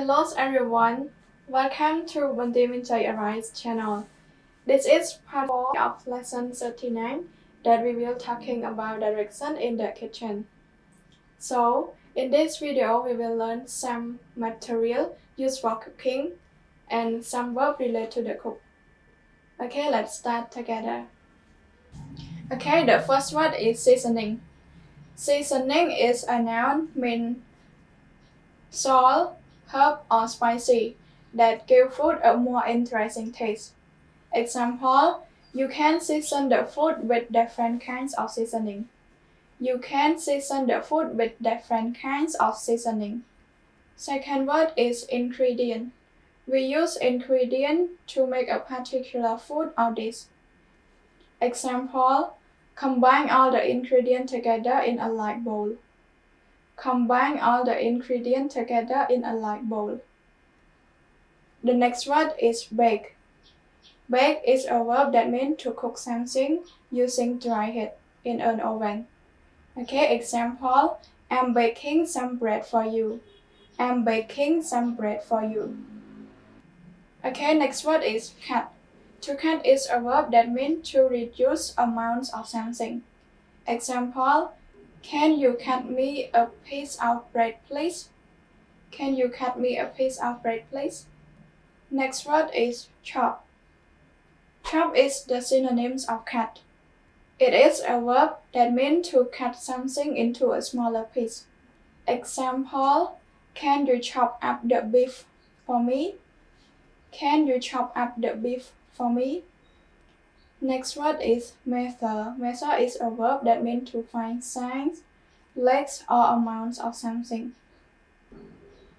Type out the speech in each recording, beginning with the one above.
Hello everyone, welcome to Vichheka Arise channel. This is part 4 of lesson 39 that we will talking about direction in the kitchen. So, in this video we will learn some material used for cooking and some verb related to the cook. Okay, let's start together. Okay, the first word is seasoning. Seasoning is a noun meaning salt, herb or spicy that give food a more interesting taste. Example, you can season the food with different kinds of seasoning. You can season the food with different kinds of seasoning. Second word is ingredient. We use ingredient to make a particular food or dish. Example, combine all the ingredients together in a light bowl. Combine all the ingredients together in a light bowl. The next word is bake. Bake is a verb that means to cook something using dry heat in an oven. Okay, example, I'm baking some bread for you. I'm baking some bread for you. Okay, next word is cut. To cut is a verb that means to reduce amounts of something. Example, can you cut me a piece of bread, please? Can you cut me a piece of bread, please? Next word is chop. Chop is the synonyms of cut. It is a verb that means to cut something into a smaller piece. Example, can you chop up the beef for me? Can you chop up the beef for me? Next word is measure. Measure is a verb that means to find size, length or amounts of something.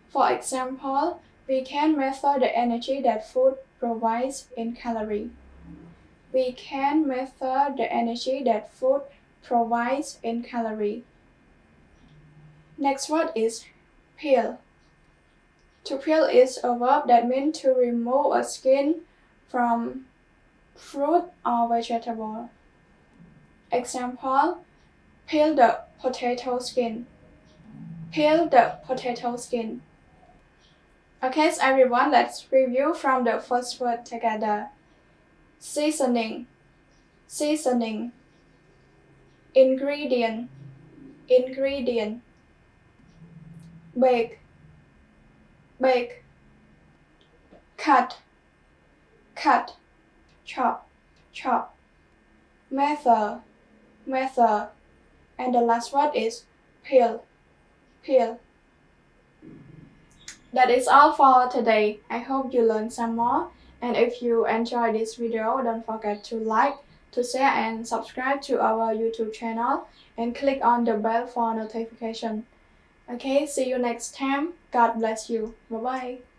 For example, we can measure the energy that food provides in calories. We can measure the energy that food provides in calories. Next word is peel. To peel is a verb that means to remove a skin from fruit or vegetable. Example, peel the potato skin. Peel the potato skin. Okay, so everyone, let's review from the first word together. Seasoning, seasoning. Ingredient, ingredient. Bake, bake. Cut, cut. Chop, chop. Measure, measure. And the last word is peel, peel. That is all for today. I hope you learned some more. And if you enjoyed this video, don't forget to like, to share and subscribe to our YouTube channel and click on the bell for notification. Okay, see you next time. God bless you. Bye bye.